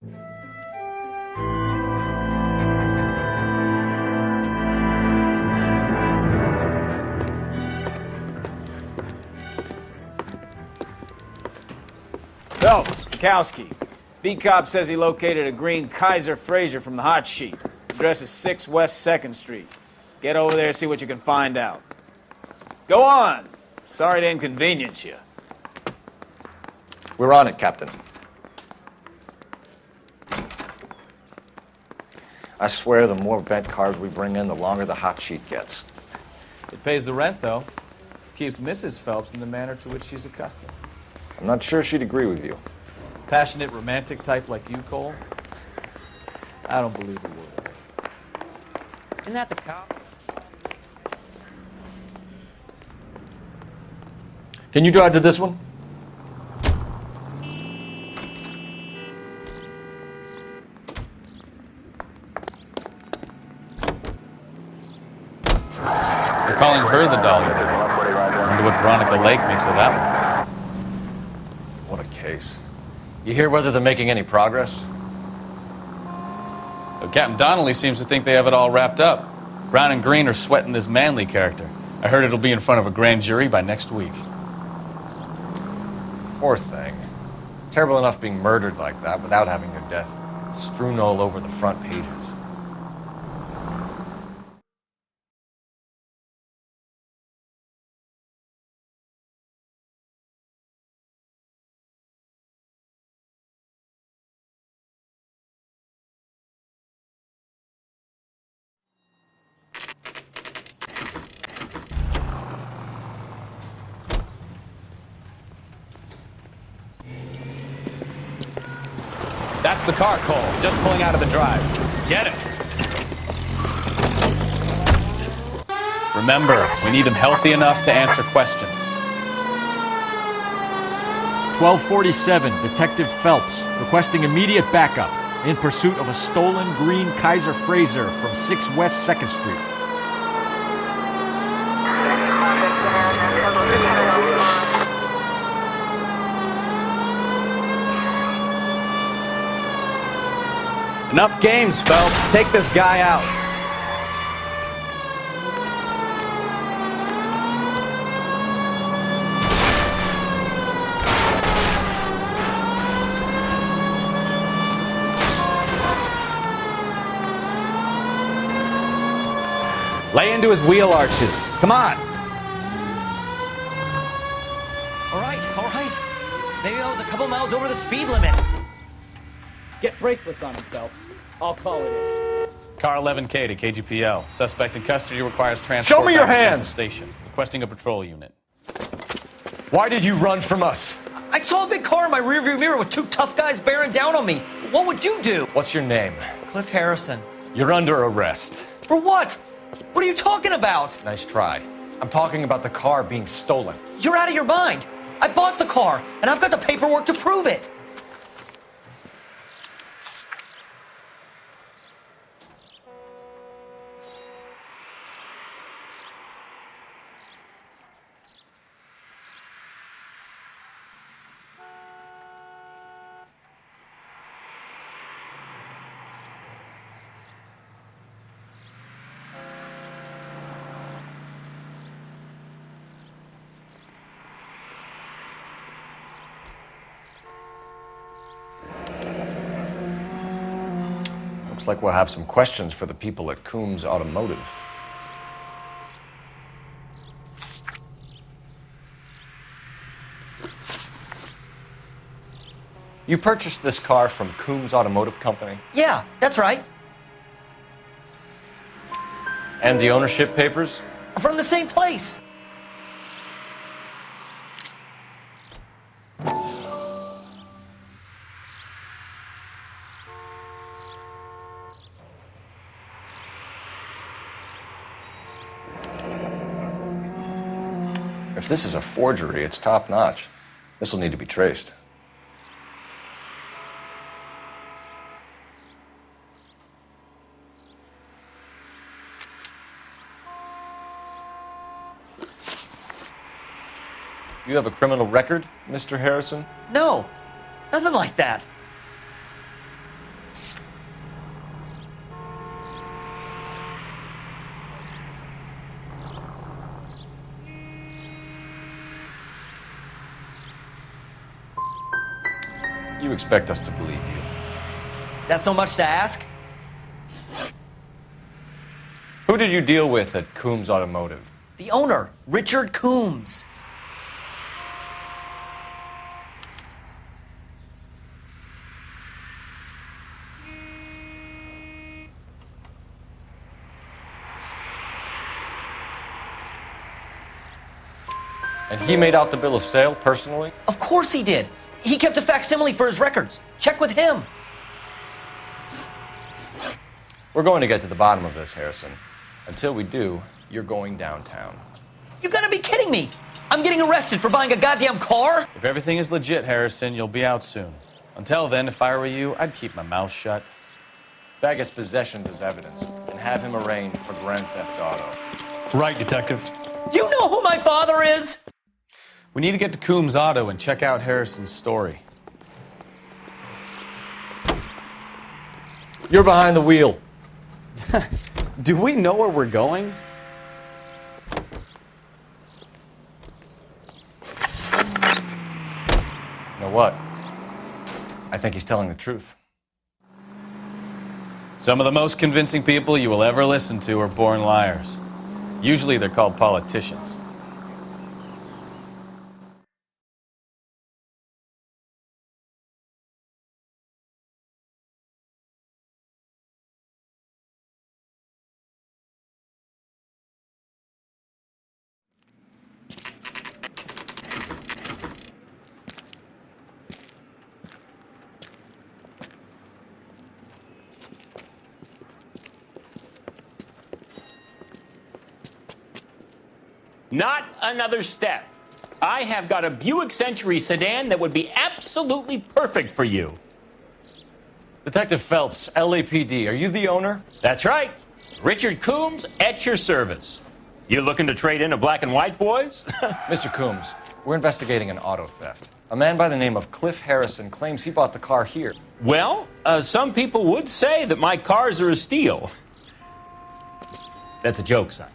Phelps, Kowski. B-Cop says he located a green Kaiser Fraser from the hot sheet. Address is 6 West 2nd Street. Get over there and see what you can find out. Go on. Sorry to inconvenience you. We're on it, Captain. I swear the more bent cars we bring in, the longer the hot sheet gets. It pays the rent, though. Keeps Mrs. Phelps in the manner to which she's accustomed. I'm not sure she'd agree with you. Passionate, romantic type like you, Cole? I don't believe a word. Isn't that the cop? Can you drive to this one? They're calling her the Dolly. I wonder what Veronica Lake makes of that one. What a case. You hear whether they're making any progress? But Captain Donnelly seems to think they have it all wrapped up. Brown and Green are sweating this Manley character. I heard it'll be in front of a grand jury by next week. Poor thing. Terrible enough being murdered like that without having her death strewn all over the front pages. That's the car, Cole. Just pulling out of the drive. Get it. Remember, we need them healthy enough to answer questions. 1247, Detective Phelps, requesting immediate backup in pursuit of a stolen green Kaiser Fraser from 6 West 2nd Street. Enough games, Phelps. Take this guy out. Lay into his wheel arches. Come on. All right. Maybe I was a couple miles over the speed limit. Get bracelets on him, Phelps. I'll call it in. Car 11K to KGPL. Suspect in custody requires transport. Show me your back to Central hands! Station. Requesting a patrol unit. Why did you run from us? I saw a big car in my rearview mirror with 2 tough guys bearing down on me. What would you do? What's your name? Cliff Harrison. You're under arrest. For what? What are you talking about? Nice try. I'm talking about the car being stolen. You're out of your mind. I bought the car, and I've got the paperwork to prove it. Looks like we'll have some questions for the people at Coombs Automotive. You purchased this car from Coombs Automotive Company? Yeah, that's right. And the ownership papers? From the same place. If this is a forgery, it's top-notch. This will need to be traced. You have a criminal record, Mr. Harrison? No, nothing like that. You expect us to believe you. Is that so much to ask? Who did you deal with at Coombs Automotive? The owner, Richard Coombs. And he made out the bill of sale personally? Of course he did. He kept a facsimile for his records. Check with him. We're going to get to the bottom of this, Harrison. Until we do, you're going downtown. You gotta be kidding me. I'm getting arrested for buying a goddamn car? If everything is legit, Harrison, you'll be out soon. Until then, if I were you, I'd keep my mouth shut. Bag his possessions as evidence and have him arraigned for grand theft auto. Right, Detective. Do you know who my father is? We need to get to Coombs Auto and check out Harrison's story. You're behind the wheel. Do we know where we're going? You know what? I think he's telling the truth. Some of the most convincing people you will ever listen to are born liars. Usually they're called politicians. Not another step. I have got a Buick Century sedan that would be absolutely perfect for you. Detective Phelps, LAPD, are you the owner? That's right. Richard Coombs at your service. You looking to trade in a black and white, boys? Mr. Coombs, we're investigating an auto theft. A man by the name of Cliff Harrison claims he bought the car here. Well, some people would say that my cars are a steal. That's a joke, son.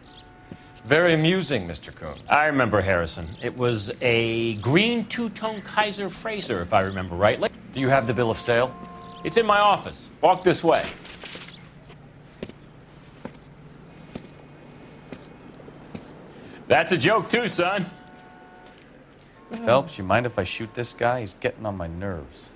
Very amusing, Mr. Coombs. I remember Harrison. It was a green two-tone Kaiser Frazer, if I remember rightly. Do you have the bill of sale? It's in my office. Walk this way. That's a joke too, son. Phelps, you mind if I shoot this guy? He's getting on my nerves.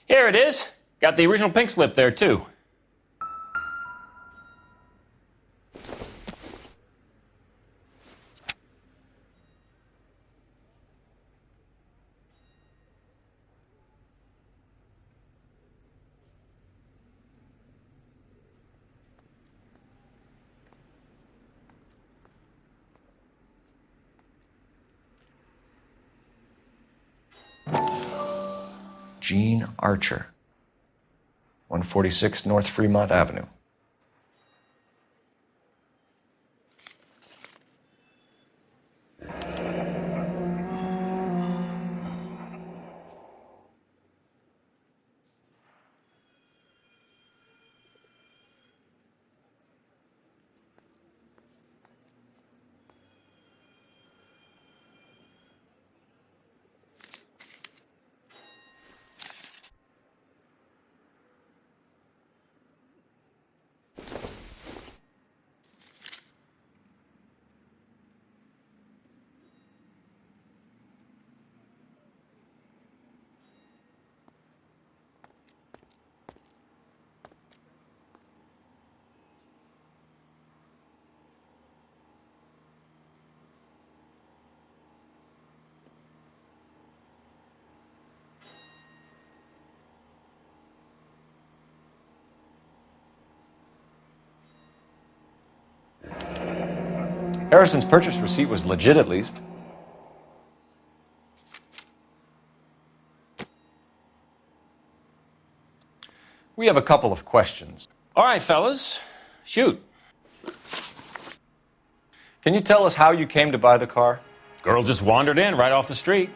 Here it is. Got the original pink slip there, too. Gene Archer, 146 North Fremont Avenue. Harrison's purchase receipt was legit, at least. We have a couple of questions. All right, fellas. Shoot. Can you tell us how you came to buy the car? Girl just wandered in right off the street.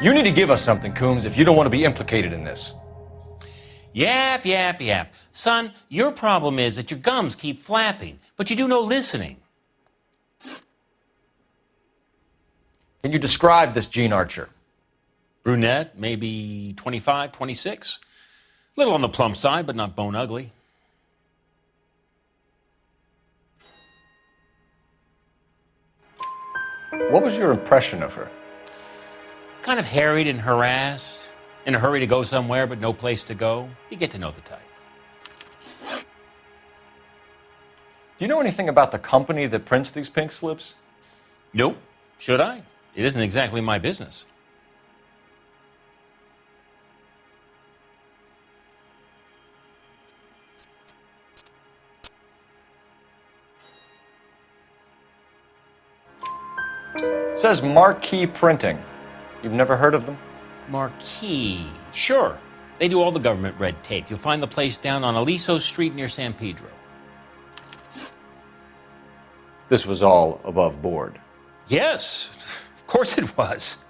You need to give us something, Coombs, if you don't want to be implicated in this. Yap, yap, yap. Son, your problem is that your gums keep flapping, but you do no listening. Can you describe this Jean Archer? Brunette, maybe 25, 26. Little on the plump side, but not bone ugly. What was your impression of her? Kind of harried and harassed, in a hurry to go somewhere, but no place to go. You get to know the type. Do you know anything about the company that prints these pink slips? Nope. Should I? It isn't exactly my business. It says Marquee Printing. You've never heard of them? Marquee. Sure. They do all the government red tape. You'll find the place down on Aliso Street near San Pedro. This was all above board. Yes, of course it was.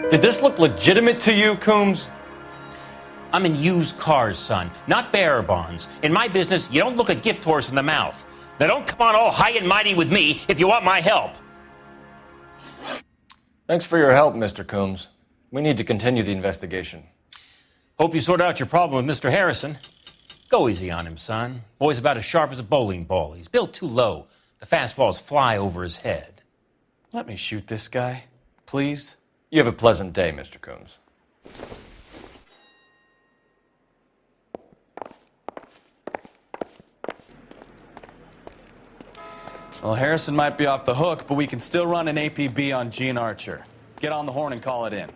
Did this look legitimate to you, Coombs? I'm in used cars, son, not bearer bonds. In my business, you don't look a gift horse in the mouth. Now don't come on all high and mighty with me if you want my help. Thanks for your help, Mr. Coombs. We need to continue the investigation. Hope you sort out your problem with Mr. Harrison. Go easy on him, son. Boy's about as sharp as a bowling ball. He's built too low. The fastballs fly over his head. Let me shoot this guy, please. You have a pleasant day, Mr. Coombs. Well, Harrison might be off the hook, but we can still run an APB on Jean Archer. Get on the horn and call it in.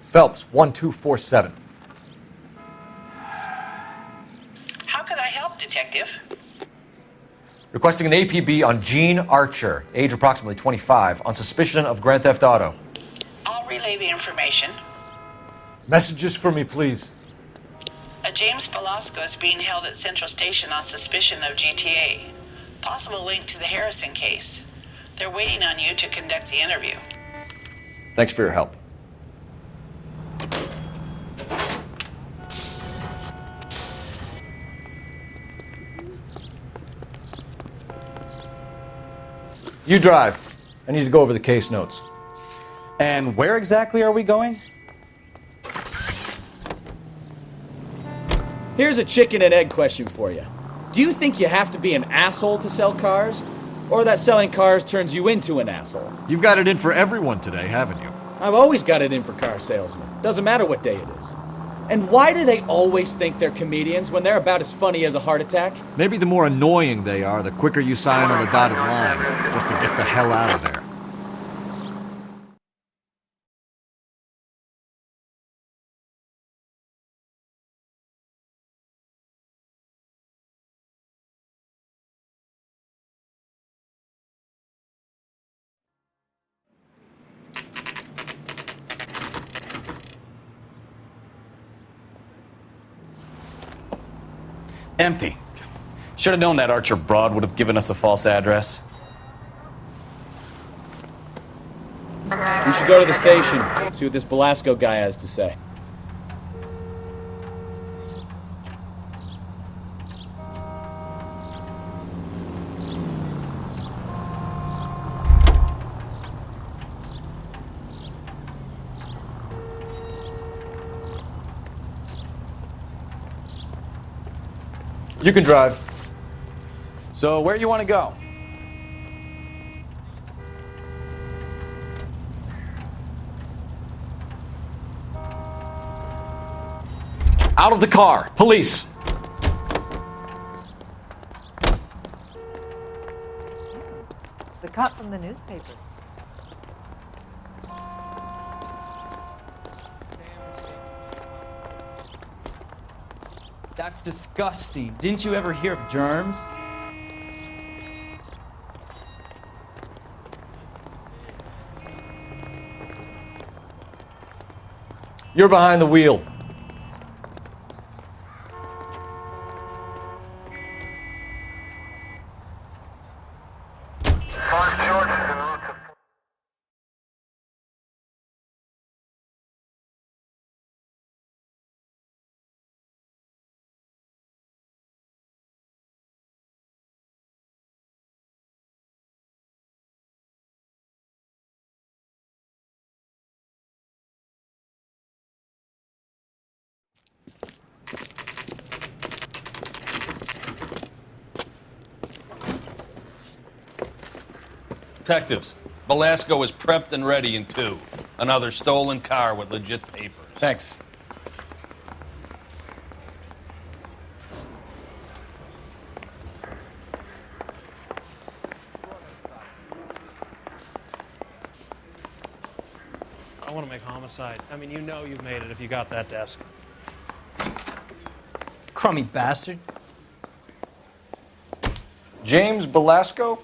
Phelps, 1247. How could I help, Detective? Requesting an APB on Jean Archer, age approximately 25, on suspicion of Grand Theft Auto. I'll relay the information. Messages for me, please. A James Velasco is being held at Central Station on suspicion of GTA. Possible link to the Harrison case. They're waiting on you to conduct the interview. Thanks for your help. You drive. I need to go over the case notes. And where exactly are we going? Here's a chicken and egg question for you. Do you think you have to be an asshole to sell cars? Or that selling cars turns you into an asshole? You've got it in for everyone today, haven't you? I've always got it in for car salesmen. Doesn't matter what day it is. And why do they always think they're comedians when they're about as funny as a heart attack? Maybe the more annoying they are, the quicker you sign on the dotted line, just to get the hell out of there. Empty. Should have known that Archer broad would have given us a false address. You should go to the station, see what this Velasco guy has to say. You can drive. So where you want to go? Out of the car. Police. The cut from the newspapers. That's disgusting. Didn't you ever hear of germs? You're behind the wheel. Detectives, Velasco is prepped and ready in 2. Another stolen car with legit papers. Thanks. I want to make homicide. I mean, you know you've made it if you got that desk. Crummy bastard. James Velasco?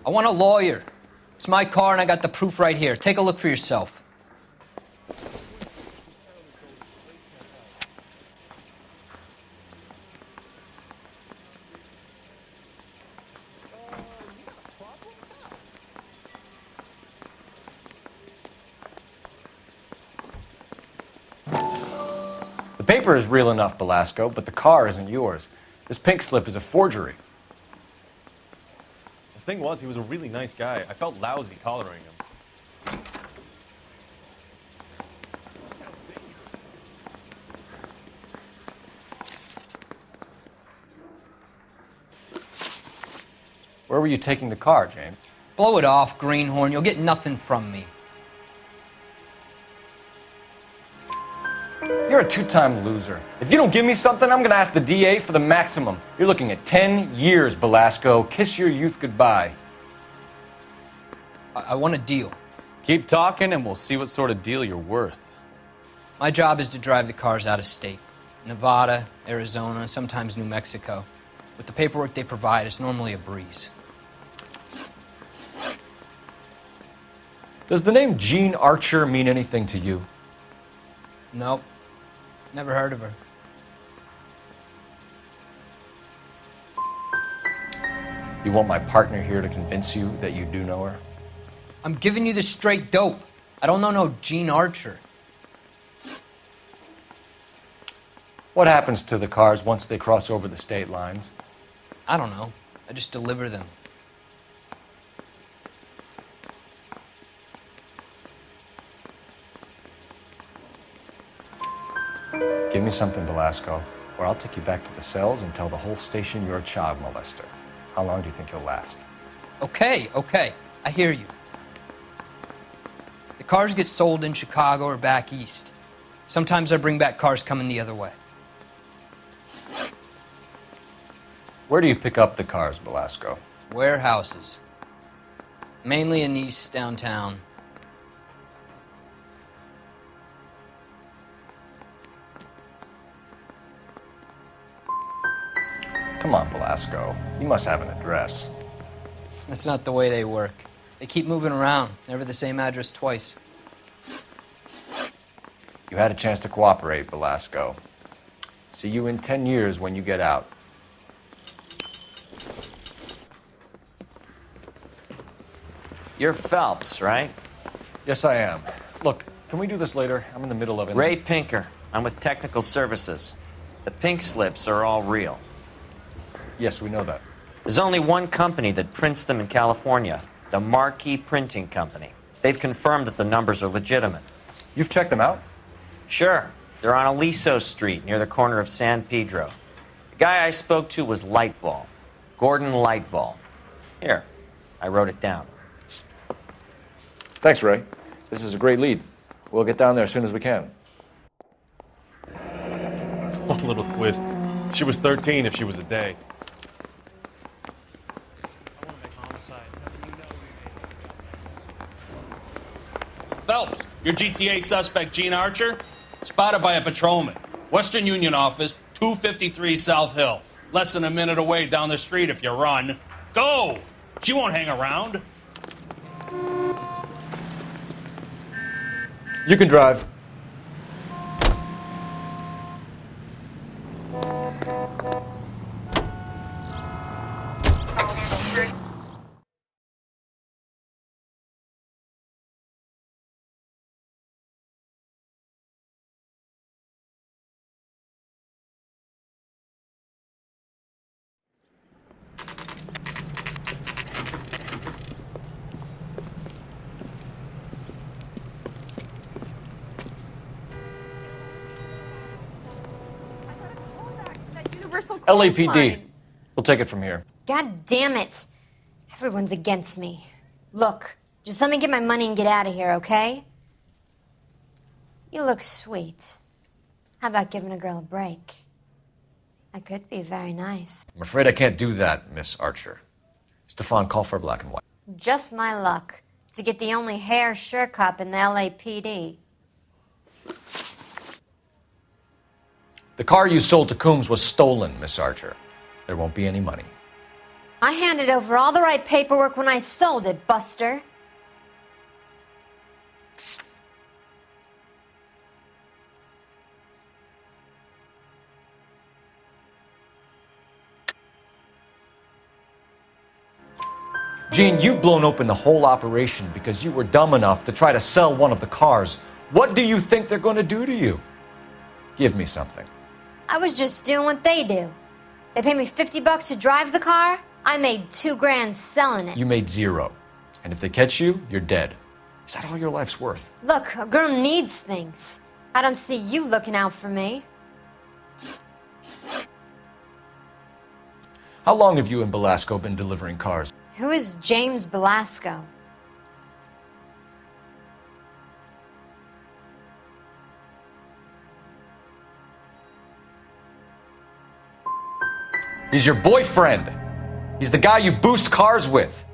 I want a lawyer. It's my car and I got the proof right here. Take a look for yourself. The paper is real enough, Velasco, but the car isn't yours. This pink slip is a forgery. The thing was, he was a really nice guy. I felt lousy collaring him. Where were you taking the car, James? Blow it off, greenhorn. You'll get nothing from me. You're a two-time loser. If you don't give me something, I'm gonna ask the DA for the maximum. You're looking at 10 years, Velasco. Kiss your youth goodbye. I want a deal. Keep talking and we'll see what sort of deal you're worth. My job is to drive the cars out of state. Nevada, Arizona, sometimes New Mexico. With the paperwork they provide, it's normally a breeze. Does the name Jean Archer mean anything to you? Nope. Never heard of her. You want my partner here to convince you that you do know her? I'm giving you the straight dope. I don't know no Jean Archer. What happens to the cars once they cross over the state lines? I don't know. I just deliver them. Give me something, Velasco, or I'll take you back to the cells and tell the whole station you're a child molester. How long do you think you'll last? Okay. I hear you. The cars get sold in Chicago or back east. Sometimes I bring back cars coming the other way. Where do you pick up the cars, Velasco? Warehouses. Mainly in East downtown. Come on, Velasco. You must have an address. That's not the way they work. They keep moving around, never the same address twice. You had a chance to cooperate, Velasco. See you in 10 years when you get out. You're Phelps, right? Yes, I am. Look, can we do this later? I'm in the middle of it. Ray Pinker. I'm with Technical Services. The pink slips are all real. Yes, we know that. There's only one company that prints them in California, the Marquee Printing Company. They've confirmed that the numbers are legitimate. You've checked them out? Sure. They're on Aliso Street, near the corner of San Pedro. The guy I spoke to was Lightval. Gordon Lightval. Here, I wrote it down. Thanks, Ray. This is a great lead. We'll get down there as soon as we can. One little twist. She was 13 if she was a day. Phelps, your GTA suspect, Jean Archer, spotted by a patrolman. Western Union office, 253 South Hill. Less than a minute away down the street if you run. Go! She won't hang around. You can drive. universal clothes LAPD. line. We'll take it from here. God damn it. Everyone's against me. Look, just let me get my money and get out of here, okay? You look sweet. How about giving a girl a break? That could be very nice. I'm afraid I can't do that, Miss Archer. Stefan, call for black and white. Just my luck to get the only hair sure cop in the LAPD. The car you sold to Coombs was stolen, Miss Archer. There won't be any money. I handed over all the right paperwork when I sold it, Buster. Gene, you've blown open the whole operation because you were dumb enough to try to sell one of the cars. What do you think they're going to do to you? Give me something. I was just doing what they do. They paid me $50 to drive the car. I made $2 grand selling it. You made zero. And if they catch you, you're dead. Is that all your life's worth? Look, a girl needs things. I don't see you looking out for me. How long have you and Belasco been delivering cars? Who is James Belasco? He's your boyfriend. He's the guy you boost cars with.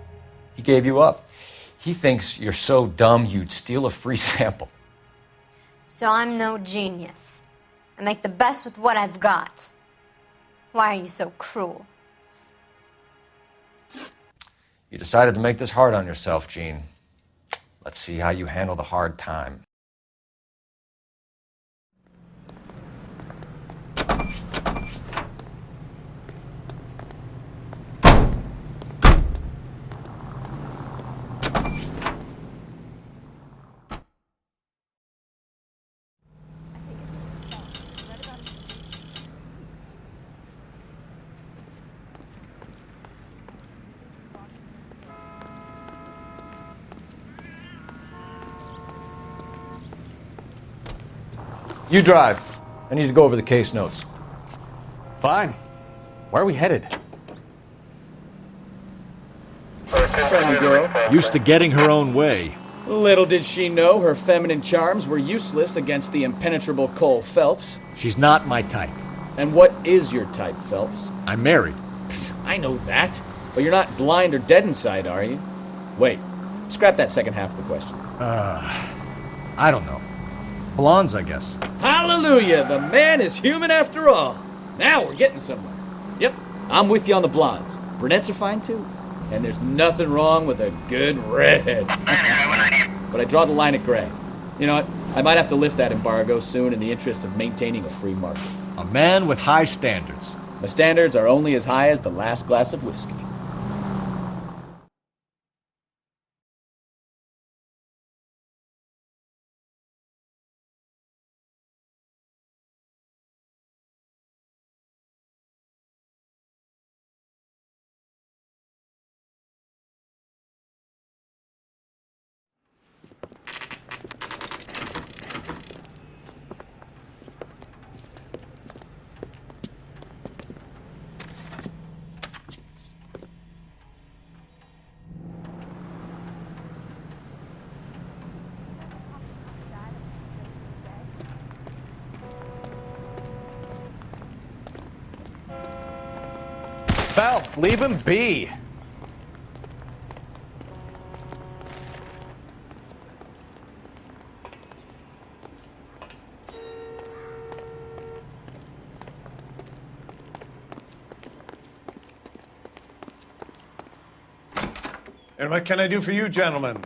He gave you up. He thinks you're so dumb you'd steal a free sample. So I'm no genius. I make the best with what I've got. Why are you so cruel? You decided to make this hard on yourself, Gene. Let's see how you handle the hard time. You drive. I need to go over the case notes. Fine. Where are we headed? Friendly girl. Used to getting her own way. Little did she know her feminine charms were useless against the impenetrable Coul Felps. She's not my type. And what is your type, Phelps? I'm married. I know that, but you're not blind or dead inside, are you? Wait, scrap that second half of the question. I don't know. Blondes, I guess. Hallelujah, the man is human after all. Now we're getting somewhere. Yep, I'm with you on the blondes. Brunettes are fine too. And there's nothing wrong with a good redhead. But I draw the line at gray. You know what? I might have to lift that embargo soon in the interest of maintaining a free market. A man with high standards. My standards are only as high as the last glass of whiskey. Phelps, leave him be. And what can I do for you, gentlemen?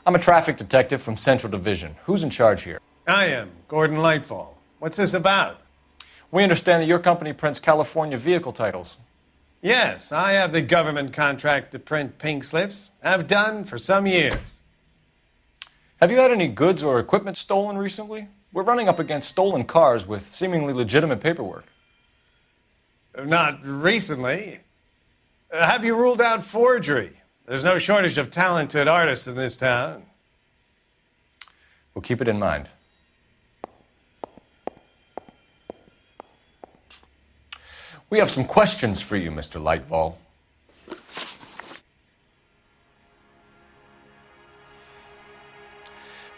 I'm a traffic detective from Central Division. Who's in charge here? I am, Gordon Lightfall. What's this about? We understand that your company prints California vehicle titles. Yes, I have the government contract to print pink slips. I've done for some years. Have you had any goods or equipment stolen recently? We're running up against stolen cars with seemingly legitimate paperwork. Not recently. Have you ruled out forgery? There's no shortage of talented artists in this town. We'll keep it in mind. We have some questions for you, Mr. Lightfall.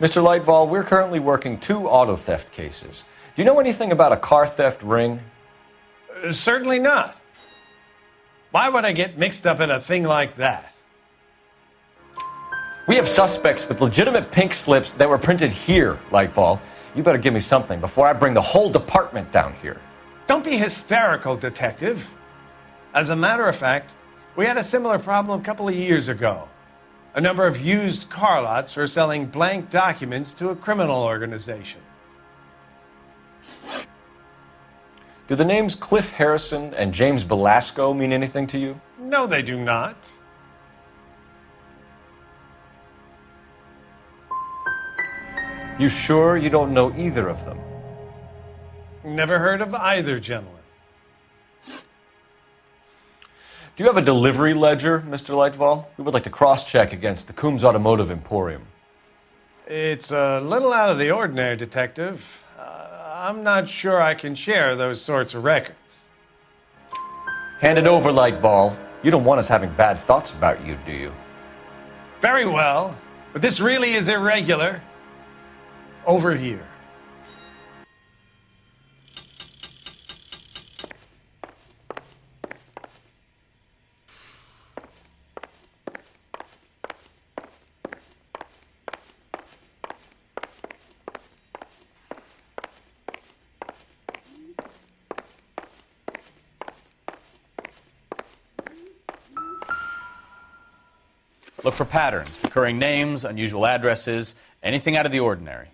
Mr. Lightfall, we're currently working 2 auto theft cases. Do you know anything about a car theft ring? Certainly not. Why would I get mixed up in a thing like that? We have suspects with legitimate pink slips that were printed here, Lightfall. You better give me something before I bring the whole department down here. Don't be hysterical, Detective. As a matter of fact, we had a similar problem a couple of years ago. A number of used car lots were selling blank documents to a criminal organization. Do the names Cliff Harrison and James Belasco mean anything to you? No, they do not. You sure you don't know either of them? Never heard of either gentleman. Do you have a delivery ledger, Mr. Lightfall? We would like to cross-check against the Coombs Automotive Emporium. It's a little out of the ordinary, Detective. I'm not sure I can share those sorts of records. Hand it over, Lightfall. You don't want us having bad thoughts about you, do you? Very well, but this really is irregular. Over here. Look for patterns, recurring names, unusual addresses, anything out of the ordinary.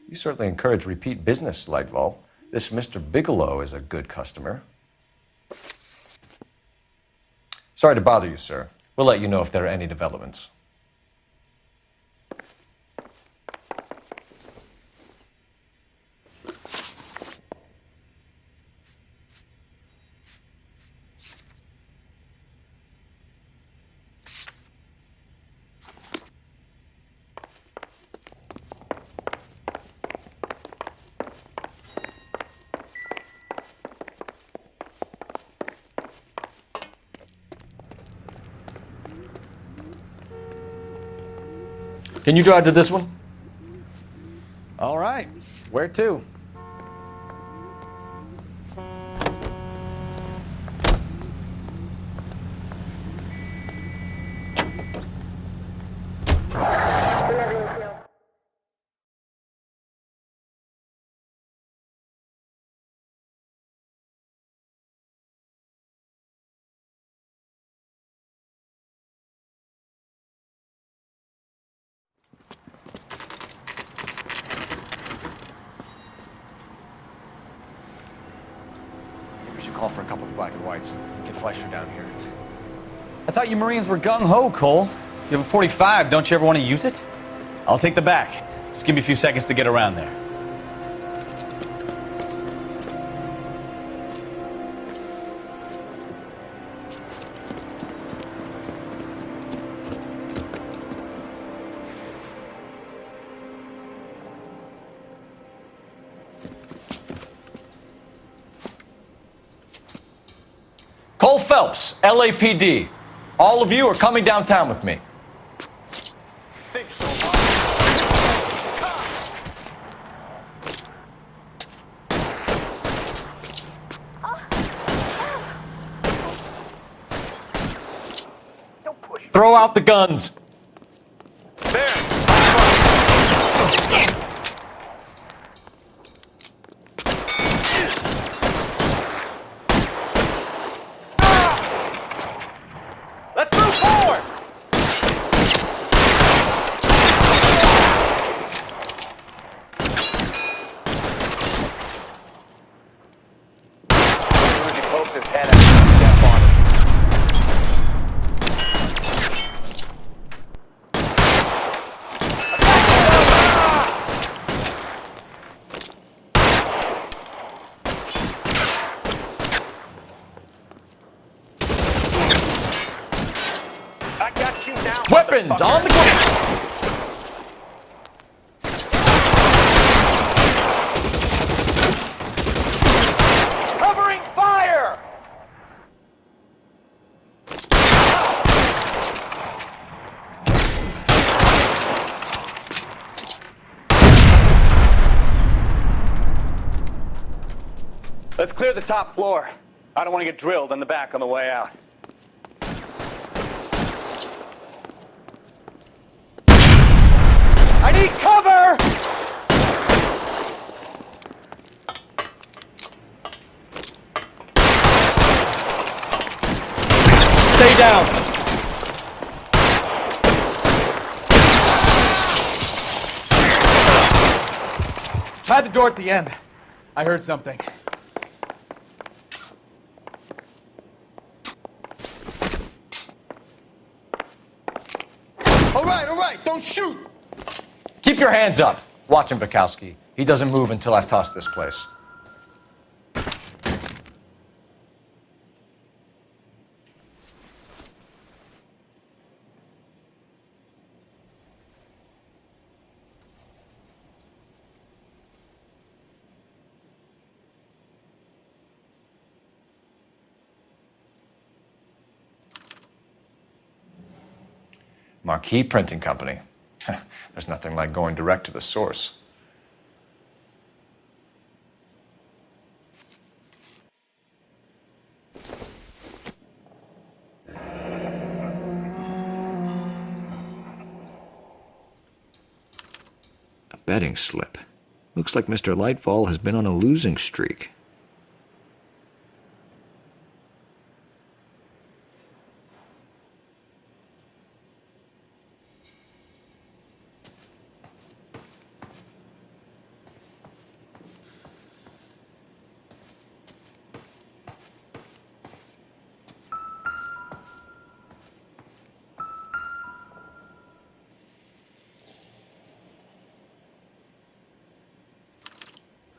You certainly encourage repeat business, Lightfall. This Mr. Bigelow is a good customer. Sorry to bother you, sir. We'll let you know if there are any developments. Can you drive to this one? All right. Where to? Call for a couple of black and whites. Get Fleischer down here. I thought you Marines were gung-ho, Cole. You have a 45. Don't you ever want to use it? I'll take the back. Just give me a few seconds to get around there. Coul Phelps, LAPD. All of you are coming downtown with me. Throw out the guns. Weapons on the ground! Covering fire! Let's clear the top floor. I don't want to get drilled in the back on the way out. I need cover! Stay down. Try the door at the end. I heard something. All right, don't shoot! Keep your hands up. Watch him, Bukowski. He doesn't move until I've tossed this place. Marquee Printing Company. There's nothing like going direct to the source. A betting slip. Looks like Mr. Lightfall has been on a losing streak.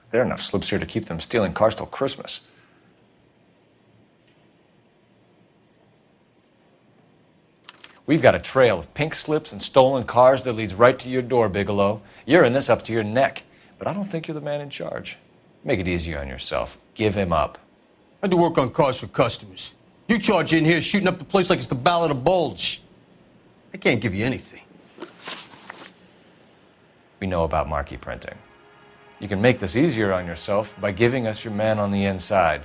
There are enough slips here to keep them stealing cars till Christmas. We've got a trail of pink slips and stolen cars that leads right to your door, Bigelow. You're in this up to your neck, but I don't think you're the man in charge. Make it easier on yourself. Give him up. I do work on cars for customers. You charge in here shooting up the place like it's the Ballad of Bulge. I can't give you anything. We know about marquee printing. You can make this easier on yourself by giving us your man on the inside.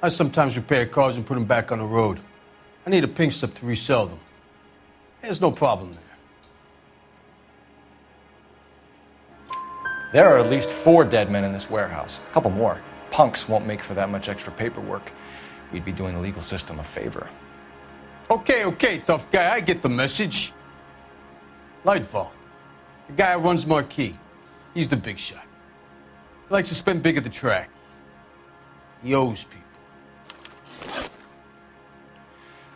I sometimes repair cars and put them back on the road. I need a pink slip to resell them. There's no problem there. There are at least 4 dead men in this warehouse. A couple more. Punks won't make for that much extra paperwork. We'd be doing the legal system a favor. Okay, tough guy, I get the message. Lightfall, the guy who runs Marquee. He's the big shot. He likes to spend big at the track. He owes people.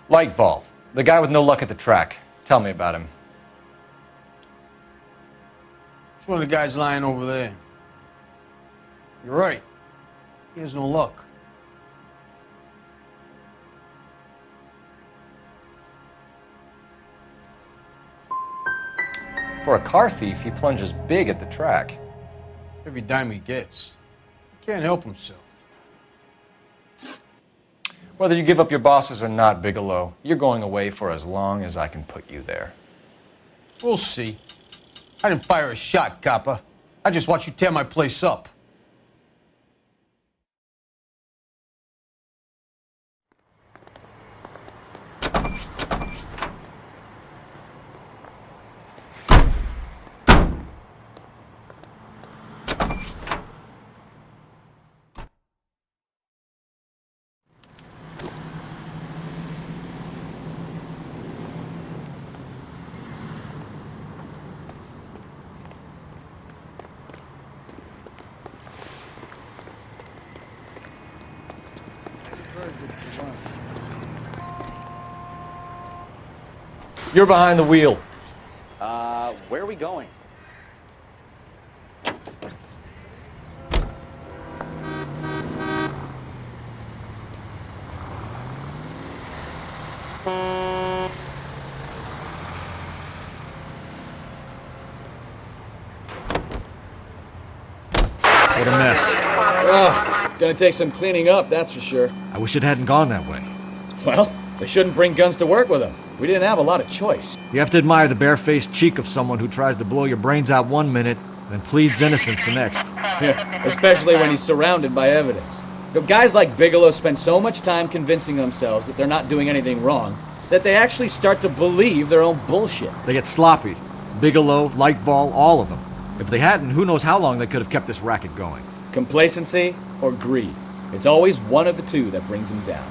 Lightfall, the guy with no luck at the track. Tell me about him. It's one of the guys lying over there. You're right. He has no luck. For a car thief, he plunges big at the track. Every dime he gets. He can't help himself. Whether you give up your bosses or not, Bigelow, you're going away for as long as I can put you there. We'll see. I didn't fire a shot, copper. I just watched you tear my place up. You're behind the wheel. Where are we going? What a mess. Ugh, gonna take some cleaning up, that's for sure. I wish it hadn't gone that way. Well, they shouldn't bring guns to work with them. We didn't have a lot of choice. You have to admire the barefaced cheek of someone who tries to blow your brains out one minute, then pleads innocence the next. Yeah, especially when he's surrounded by evidence. You know, guys like Bigelow spend so much time convincing themselves that they're not doing anything wrong that they actually start to believe their own bullshit. They get sloppy. Bigelow, Lightval, all of them. If they hadn't, who knows how long they could have kept this racket going. Complacency or greed. It's always one of the two that brings them down.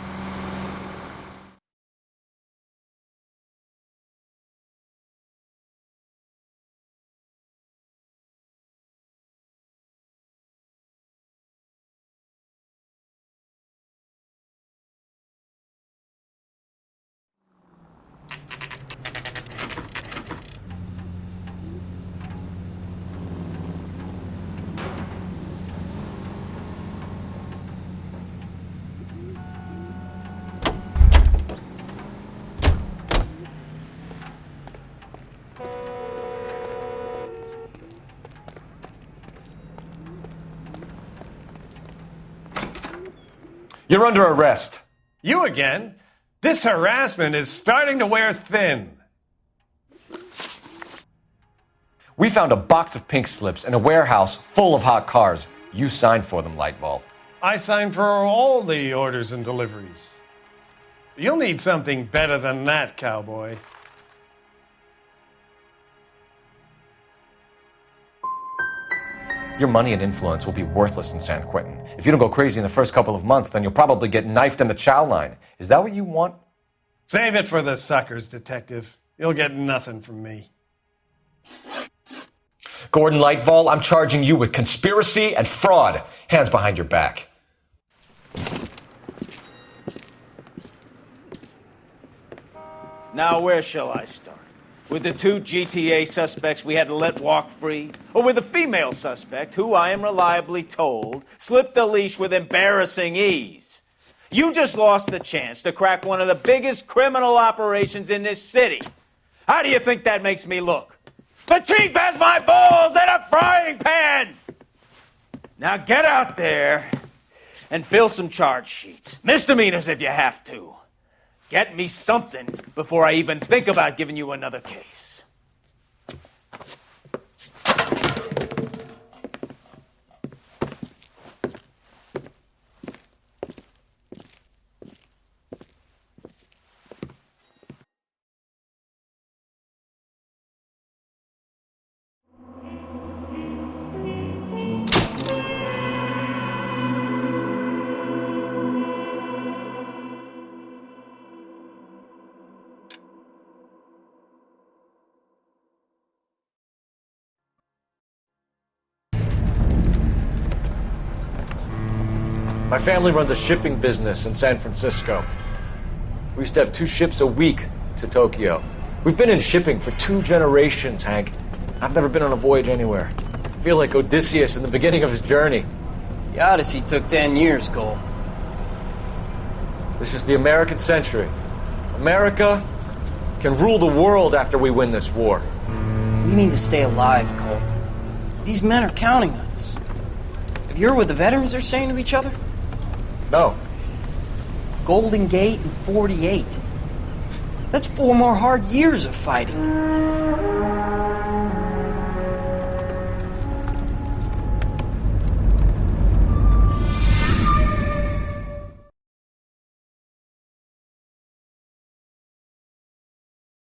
You're under arrest. You again? This harassment is starting to wear thin. We found a box of pink slips in a warehouse full of hot cars. You signed for them, Lightval. I signed for all the orders and deliveries. You'll need something better than that, cowboy. Your money and influence will be worthless in San Quentin. If you don't go crazy in the first couple of months, then you'll probably get knifed in the chow line. Is that what you want? Save it for the suckers, detective. You'll get nothing from me. Gordon Lightval, I'm charging you with conspiracy and fraud. Hands behind your back. Now, where shall I start? With the two GTA suspects we had to let walk free? Or with the female suspect, who I am reliably told slipped the leash with embarrassing ease? You just lost the chance to crack one of the biggest criminal operations in this city. How do you think that makes me look? The chief has my balls in a frying pan! Now get out there and fill some charge sheets. Misdemeanors if you have to. Get me something before I even think about giving you another case. My family runs a shipping business in San Francisco. We used to have 2 ships a week to Tokyo. We've been in shipping for 2 generations, Hank. I've never been on a voyage anywhere. I feel like Odysseus in the beginning of his journey. The Odyssey took 10 years, Cole. This is the American century. America can rule the world after we win this war. We need to stay alive, Cole. These men are counting on us. Have you heard what the veterans are saying to each other? No. Golden Gate and 48. That's 4 more hard years of fighting.